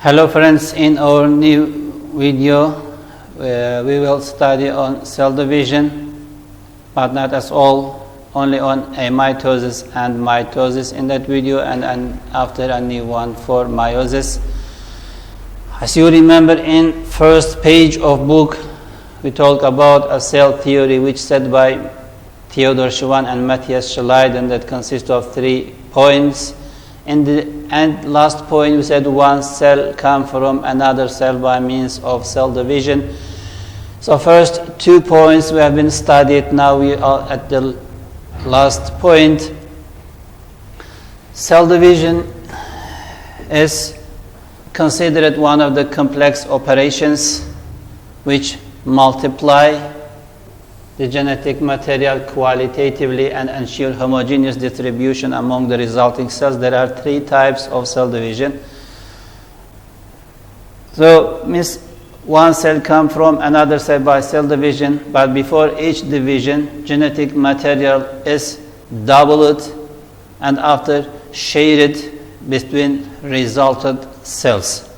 Hello friends, in our new video we will study on cell division, but not as all, only on amitosis and mitosis in that video, and after a new one for meiosis. As you remember, in first page of book we talk about a cell theory which said by Theodor Schwann and Matthias Schleiden that consists of 3 points. In the end, last point, we said one cell comes from another cell by means of cell division. So first 2 points we have been studied. Now we are at the last point. Cell division is considered one of the complex operations which multiply the genetic material qualitatively and ensure homogeneous distribution among the resulting cells. There are 3 types of cell division. So means one cell comes from another cell by cell division, but before each division, genetic material is doubled and after shared between resultant cells.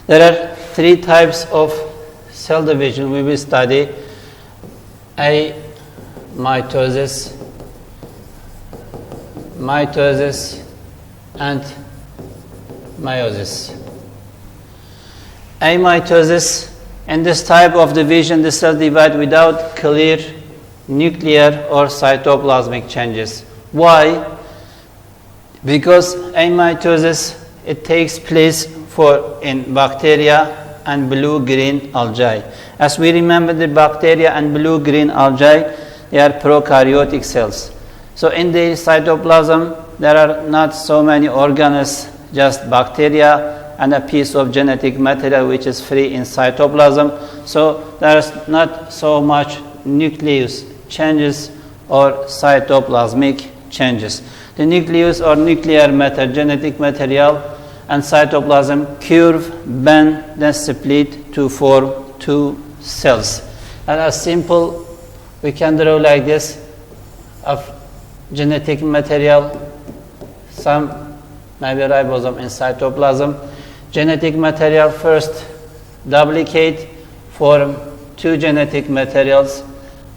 There are 3 types of cell division we will study: mitosis, and meiosis. Mitosis, in this type of division, the cells divide without clear nuclear or cytoplasmic changes. Why? Because mitosis, it takes place in bacteria and blue-green algae. As we remember, the bacteria and blue-green algae, they are prokaryotic cells. So in the cytoplasm, there are not so many organelles, just bacteria and a piece of genetic material which is free in cytoplasm. So there is not so much nucleus changes or cytoplasmic changes. The nucleus or nuclear matter, genetic material, and cytoplasm curve, bend, then split to form 2 cells. And as simple, we can draw like this of genetic material, some maybe ribosome in cytoplasm. Genetic material first duplicate, form 2 genetic materials,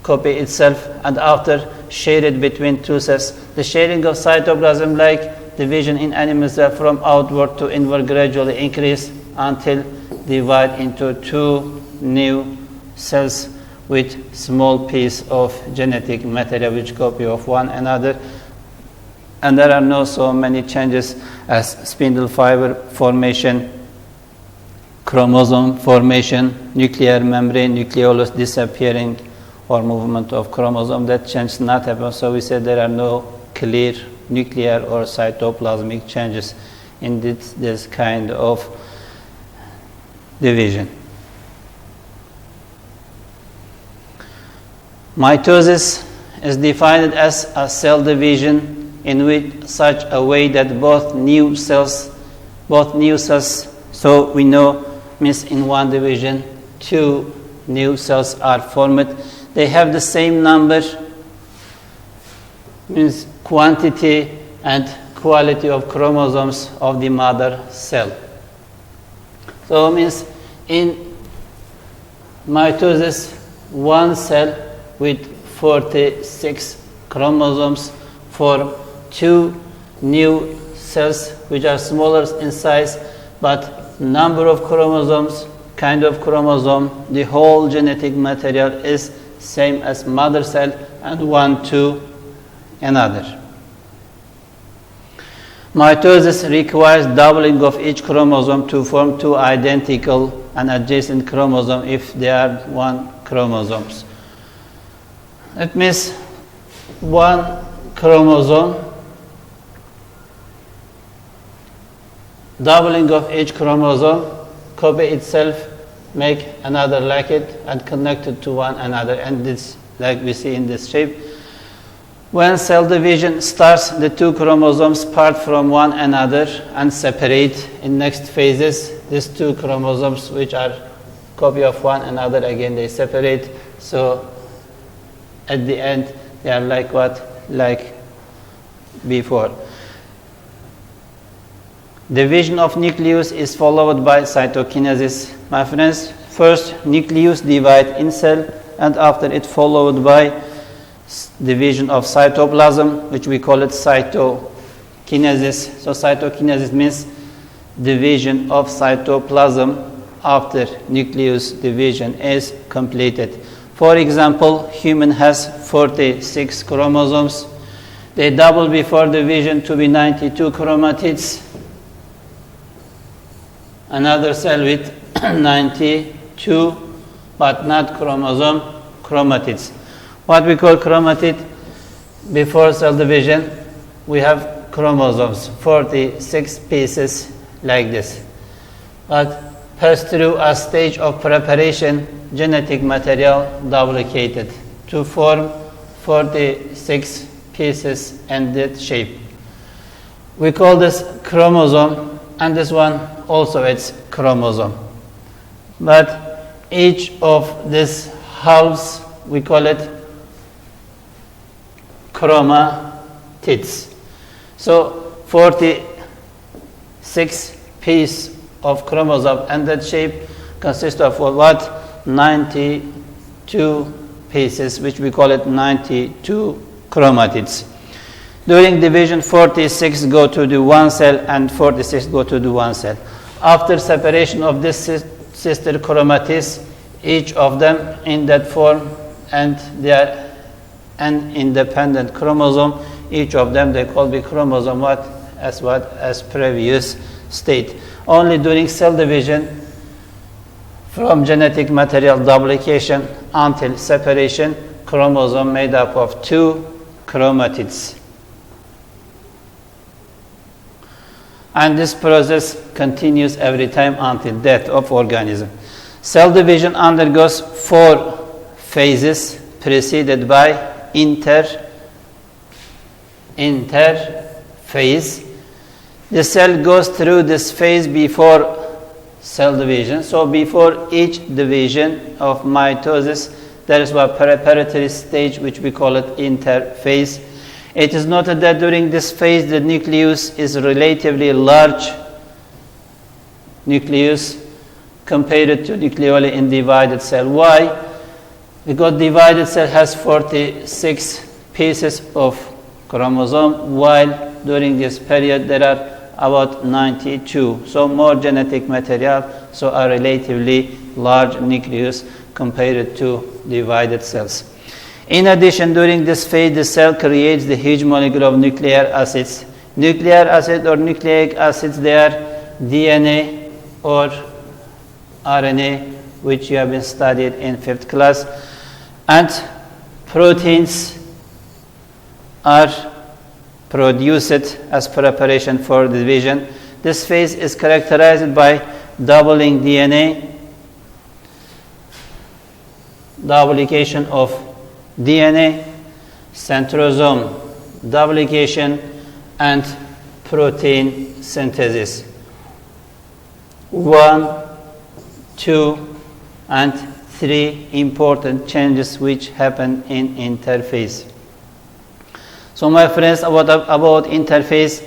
copy itself, and after share it between 2 cells. The sharing of cytoplasm, like division in animals, from outward to inward gradually increase until divide into 2 new cells with small piece of genetic material which copy of one another. And there are not so many changes as spindle fiber formation, chromosome formation, nuclear membrane, nucleolus disappearing, or movement of chromosome. That change not happen. So we said there are no clear nuclear or cytoplasmic changes in this kind of division. Mitosis is defined as a cell division in which such a way that both new cells, so we know means in one division 2 new cells are formed. They have the same number, means quantity and quality of chromosomes of the mother cell. So means in mitosis, one cell with 46 chromosomes form 2 new cells which are smaller in size, but number of chromosomes, kind of chromosome, the whole genetic material is same as mother cell and one to another. Mitosis requires doubling of each chromosome to form 2 identical and adjacent chromosomes if they are 1 chromosomes. That means 1 chromosome, doubling of each chromosome, copy itself, make another like it, and connect it to one another. And this, like we see in this shape. When cell division starts, the 2 chromosomes part from one another and separate. In next phases, these 2 chromosomes, which are copy of one another, again they separate. So at the end, they are like what? Like before. Division of nucleus is followed by cytokinesis. My friends, first nucleus divide in cell, and after it followed by division of cytoplasm, which we call it cytokinesis. So cytokinesis means division of cytoplasm after nucleus division is completed. For example, human has 46 chromosomes. They double before division to be 92 chromatids. Another cell with 92 but not chromosome, chromatids. What we call chromatid, before cell division, we have chromosomes, 46 pieces like this. But pass through a stage of preparation, genetic material duplicated to form 46 pieces in that shape. We call this chromosome, and this one also it's chromosome. But each of these halves, we call it chromatids. So 46 pieces of chromosome and that shape consists of what? 92 pieces, which we call it 92 chromatids. During division, 46 go to the one cell and 46 go to the one cell. After separation of this sister chromatids, each of them in that form, and they are an independent chromosome. Each of them they call the chromosome as previous state. Only during cell division, from genetic material duplication until separation, chromosome made up of 2 chromatids. And this process continues every time until death of organism. Cell division undergoes 4 phases preceded by interphase. The cell goes through this phase before cell division. So before each division of mitosis, there is a preparatory stage which we call it interphase. It is noted that during this phase the nucleus is relatively large nucleus compared to nucleoli in divided cell. Why? Because divided cell has 46 pieces of chromosome, while during this period there are about 92. So more genetic material, so a relatively large nucleus compared to divided cells. In addition, during this phase, the cell creates the huge molecule of nucleic acids. Nucleic acid or nucleic acids, they are DNA or RNA, which you have been studied in 5th class, and proteins are produced as preparation for division. This phase is characterized by doubling DNA, duplication of DNA, centrosome duplication, and protein synthesis. 1, 2, and 3 important changes which happen in interphase. So my friends, about interphase,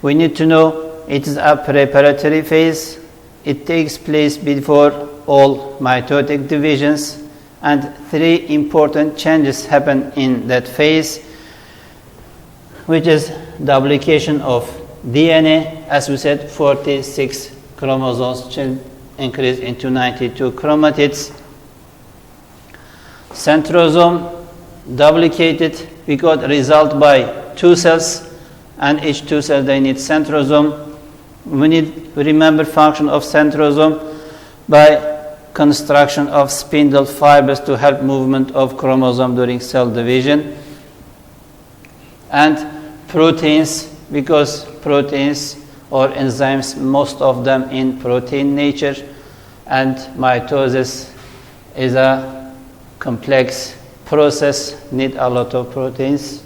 we need to know it is a preparatory phase. It takes place before all mitotic divisions, and 3 important changes happen in that phase, which is duplication of DNA. As we said, 46 chromosomes increase into 92 chromatids. Centrosome duplicated because result by 2 cells, and each 2 cells they need centrosome. We remember function of centrosome by construction of spindle fibers to help movement of chromosome during cell division. And proteins, because proteins or enzymes, most of them in protein nature, and mitosis is a complex process, need a lot of proteins.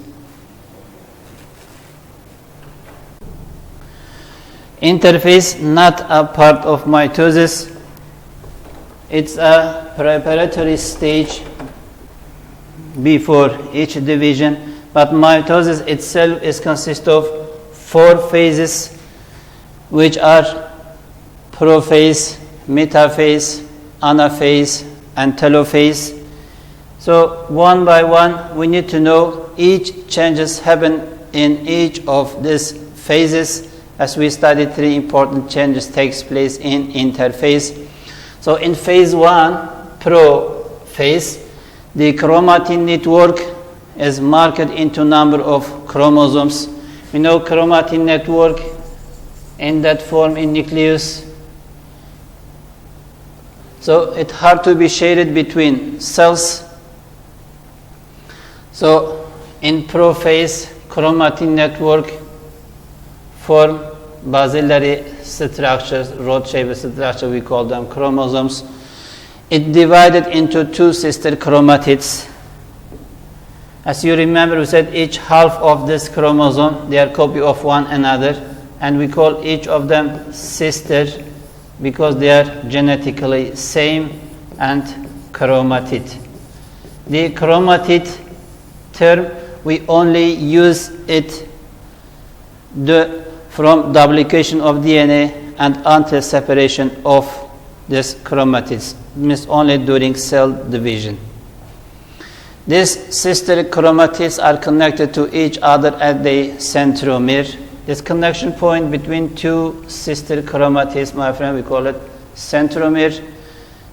Interphase, not a part of mitosis. It's a preparatory stage before each division, but mitosis itself is consists of 4 phases. which are prophase, metaphase, anaphase, and telophase. So one by one, we need to know each changes happen in each of these phases. As we studied, 3 important changes takes place in interphase. So in phase 1, prophase, the chromatin network is marked into number of chromosomes. We know chromatin network in that form in nucleus. So it has to be shared between cells. So in prophase, chromatin network form basilar structures, rod-shaped structure, we call them chromosomes. It divided into 2 sister chromatids. As you remember, we said each half of this chromosome, they are copy of one another, and we call each of them sister because they are genetically same and chromatid. The chromatid term, we only use it from duplication of DNA and until separation of these chromatids, means only during cell division. These sister chromatids are connected to each other at the centromere. This connection point between 2 sister chromatids, my friend, we call it centromere.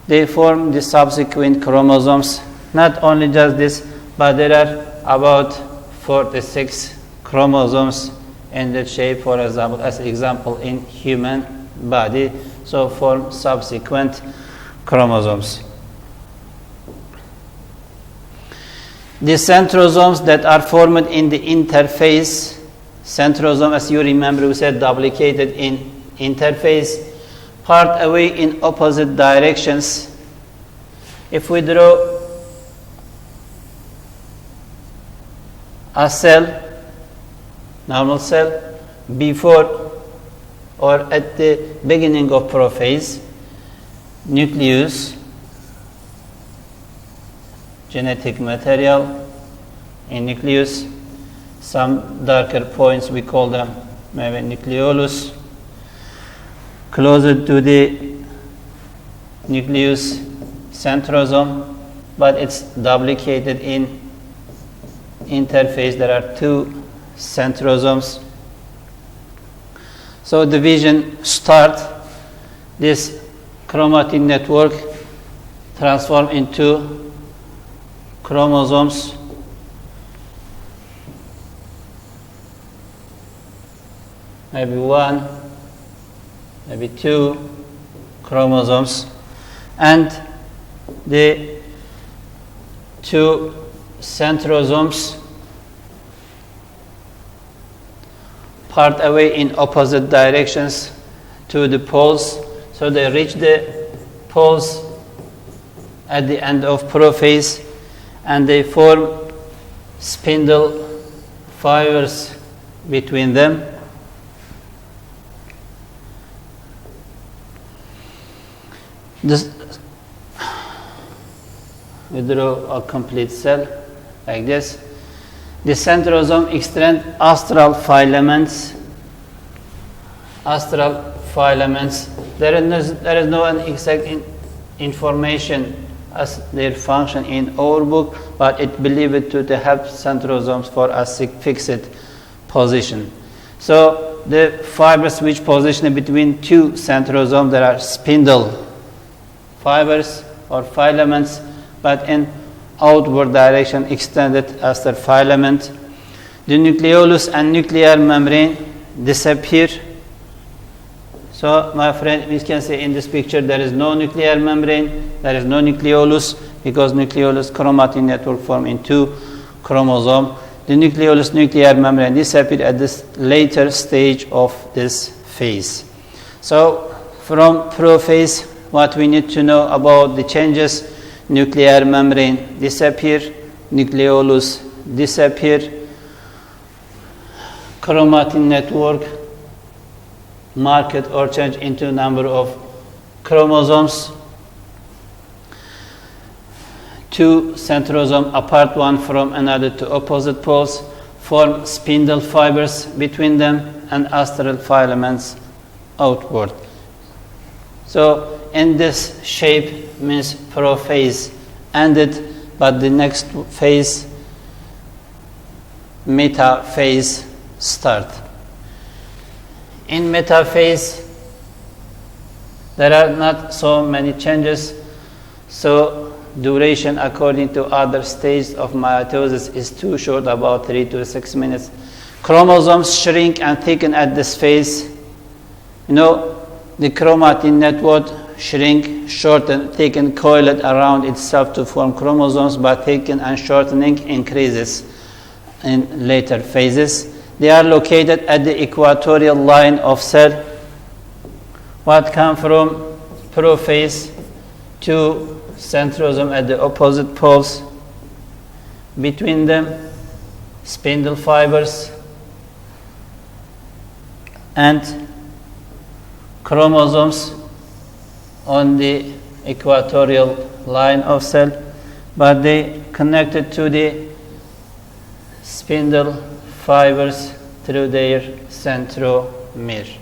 They form the subsequent chromosomes. Not only just this, but there are about 46 chromosomes in that shape, for example, as example in human body, so form subsequent chromosomes. The centrosomes that are formed in the interphase, centrosome, as you remember, we said duplicated in interphase, part away in opposite directions. If we draw a cell, normal cell, before or at the beginning of prophase, nucleus, genetic material in nucleus, some darker points we call them maybe nucleolus, closer to the nucleus centrosome, but it's duplicated in interphase. There are 2 centrosomes. So division start, this chromatin network transform into chromosomes. Maybe 1, maybe 2 chromosomes, and the 2 centrosomes part away in opposite directions to the poles, so they reach the poles at the end of prophase, and they form spindle fibers between them. This, we draw a complete cell like this. The centrosome extend astral filaments. Astral filaments. There is no exact information as their function in our book, but it believed to help centrosomes for a fixed position. So the fibers which position between 2 centrosomes, there are spindle fibers or filaments, but in outward direction extended as the filament. The nucleolus and nuclear membrane disappear. So my friend, we can say in this picture there is no nuclear membrane, there is no nucleolus, because nucleolus chromatin network form in 2 chromosomes. The nucleolus nuclear membrane disappear at this later stage of this phase. So from prophase, what we need to know about the changes: nuclear membrane disappear, nucleolus disappear, chromatin network marked or change into number of chromosomes, 2 centrosomes apart one from another to opposite poles, form spindle fibers between them and astral filaments outward. So in this shape means prophase ended, but the next phase, metaphase, start. In metaphase, there are not so many changes, so duration according to other stages of mitosis is too short, about 3 to 6 minutes. Chromosomes shrink and thicken at this phase. The chromatin network shrink, shorten, thicken, coil it around itself to form chromosomes, but thicken and shortening increases in later phases. They are located at the equatorial line of cell. What come from prophase to centrosome at the opposite poles. Between them, spindle fibers and chromosomes on the equatorial line of cell, but they connected to the spindle fibers through their centromere.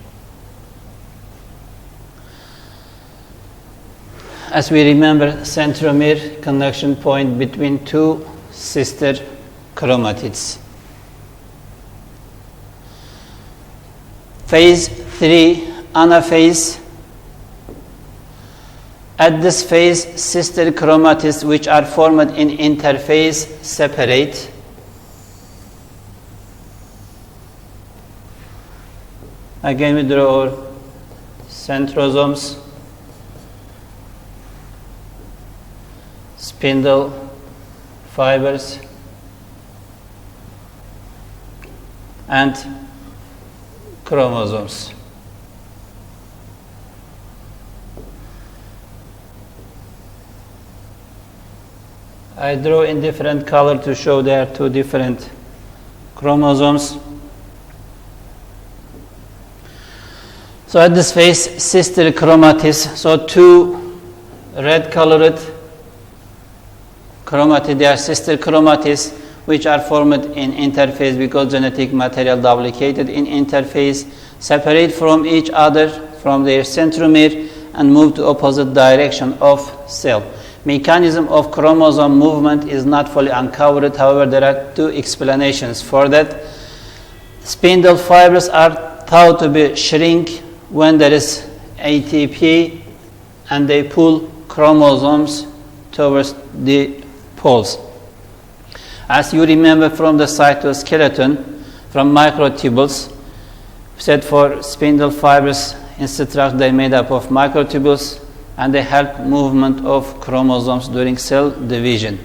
As we remember, centromere, connection point between two sister chromatids. Phase 3, Anaphase. At this phase, sister chromatids which are formed in interphase separate. Again, we draw our centrosomes, spindle fibers, and chromosomes. I draw in different color to show there are two different chromosomes. So at this phase, sister chromatids, so two red colored chromatids, they are sister chromatids which are formed in interphase because genetic material duplicated in interphase, separate from each other from their centromere and move to opposite direction of cell. Mechanism of chromosome movement is not fully uncovered. However, there are two explanations for that. Spindle fibers are thought to be shrink when there is ATP and they pull chromosomes towards the poles. As you remember from the cytoskeleton, from microtubules, we said for spindle fibers in structure they are made up of microtubules and they help movement of chromosomes during cell division.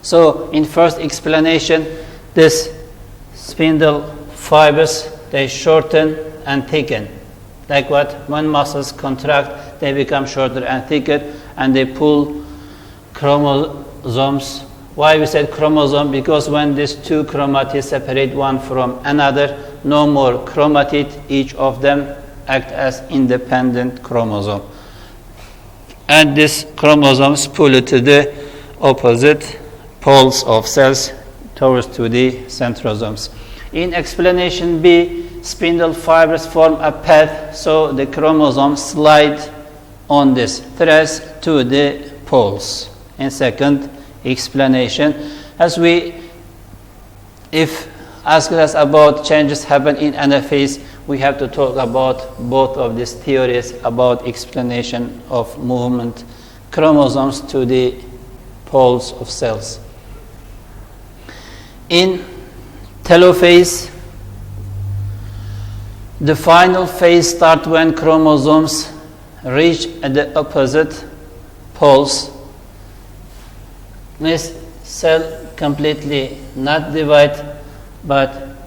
So in first explanation, this spindle fibers, they shorten and thicken. Like what? When muscles contract, they become shorter and thicker and they pull chromosomes. Why we said chromosome? Because when these two chromatids separate one from another, no more chromatid, each of them act as independent chromosome. And these chromosomes pull it to the opposite poles of cells towards to the centrosomes. In explanation B, spindle fibers form a path, so the chromosomes slide on this threads to the poles. In second explanation, if asked us about changes happen in anaphase, we have to talk about both of these theories about explanation of movement chromosomes to the poles of cells. In telophase, the final phase starts when chromosomes reach at the opposite poles. This cell completely not divide, but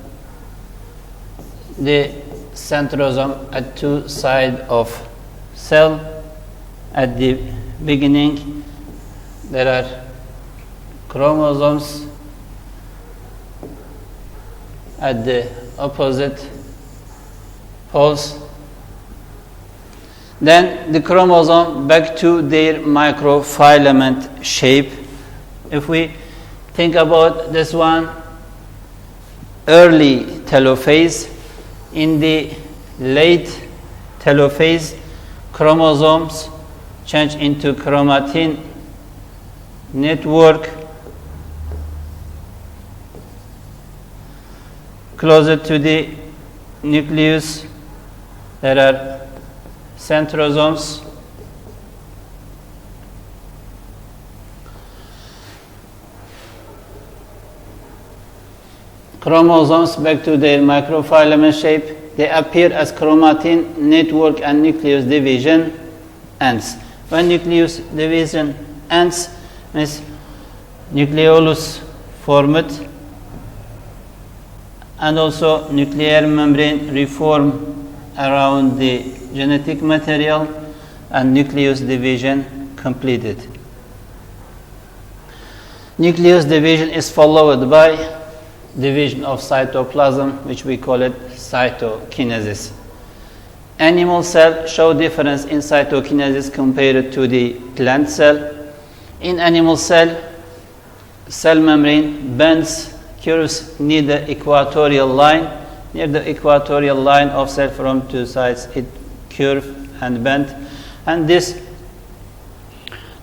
the centrosome at two sides of cell. At the beginning, there are chromosomes at the opposite poles. Then the chromosome back to their microfilament shape. If we think about this one, early telophase, in the late telophase, chromosomes change into chromatin network closer to the nucleus. There are centrosomes. Chromosomes back to their microfilament shape. They appear as chromatin network and nucleus division ends. When nucleus division ends, means nucleolus formed and also nuclear membrane reform around the genetic material and nucleus division completed. Nucleus division is followed by division of cytoplasm, which we call it cytokinesis. Animal cells show difference in cytokinesis compared to the plant cell. In animal cell membrane bends, curves near the equatorial line. Near the equatorial line of cell from two sides, it curve and bend. And this,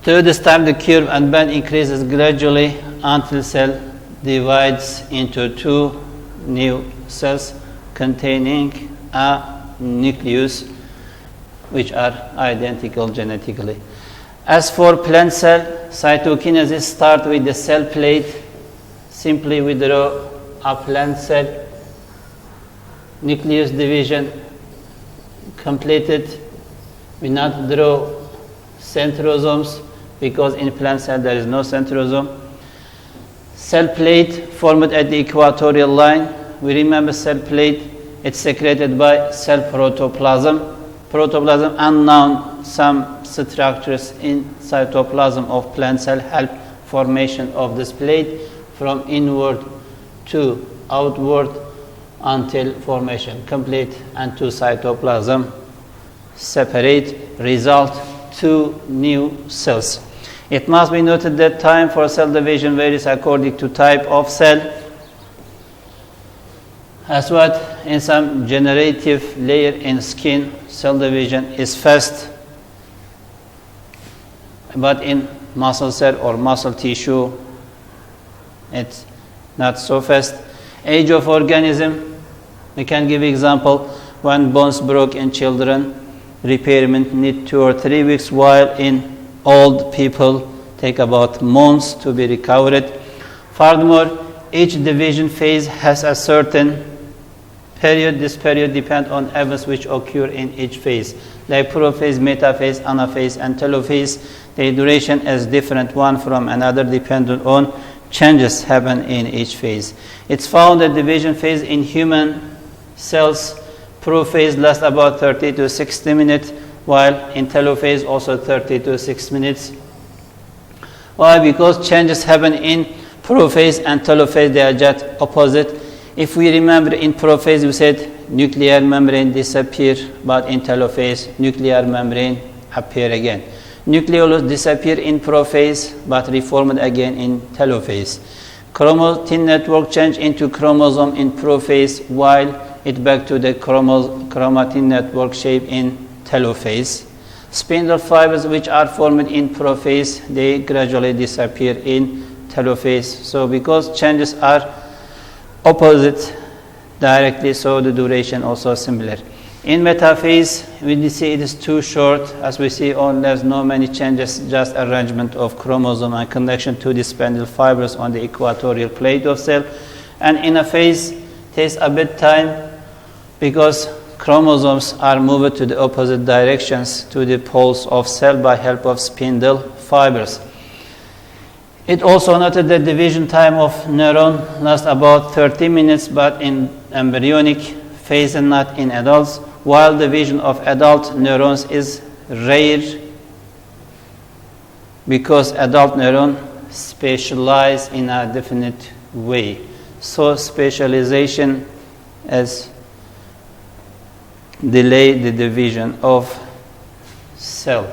through this time, the curve and bend increases gradually until cell divides into two new cells containing a nucleus, which are identical genetically. As for plant cell, cytokinesis starts with the cell plate. Simply we draw a plant cell, nucleus division completed. We not draw centrosomes because in plant cell there is no centrosome. Cell plate formed at the equatorial line. We remember cell plate, it's secreted by cell protoplasm. Protoplasm unknown, some structures in cytoplasm of plant cell help formation of this plate from inward to outward until formation complete and two cytoplasm separate, result two new cells. It must be noted that time for cell division varies according to type of cell. As what in some generative layer in skin, cell division is fast, but in muscle cell or muscle tissue, it's not so fast. Age of organism, we can give example. When bones broke in children, repairment need 2 or 3 weeks, while in old people take about months to be recovered. Furthermore, each division phase has a certain period. This period depends on events which occur in each phase, like prophase, metaphase, anaphase, and telophase. The duration is different one from another depending on changes happen in each phase. It's found that division phase in human cells, prophase lasts about 30 to 60 minutes, while in telophase also 30 to 6 minutes. Why? Because changes happen in prophase and telophase, they are just opposite. If we remember in prophase we said nuclear membrane disappear, but in telophase nuclear membrane appear again. Nucleolus disappear in prophase but reformed again in telophase. Chromatin network change into chromosome in prophase, while it back to the chromatin network shape in telophase. Spindle fibers which are formed in prophase, they gradually disappear in telophase. So because changes are opposite directly, so the duration also similar. In metaphase, we see it is too short. As we see, there's no many changes, just arrangement of chromosome and connection to the spindle fibers on the equatorial plate of cell. And in a phase, takes a bit time because chromosomes are moved to the opposite directions to the poles of cell by help of spindle fibers. It also noted that division time of neuron lasts about 30 minutes, but in embryonic phase and not in adults, while division of adult neurons is rare because adult neurons specialize in a definite way. So specialization is delay the division of cell.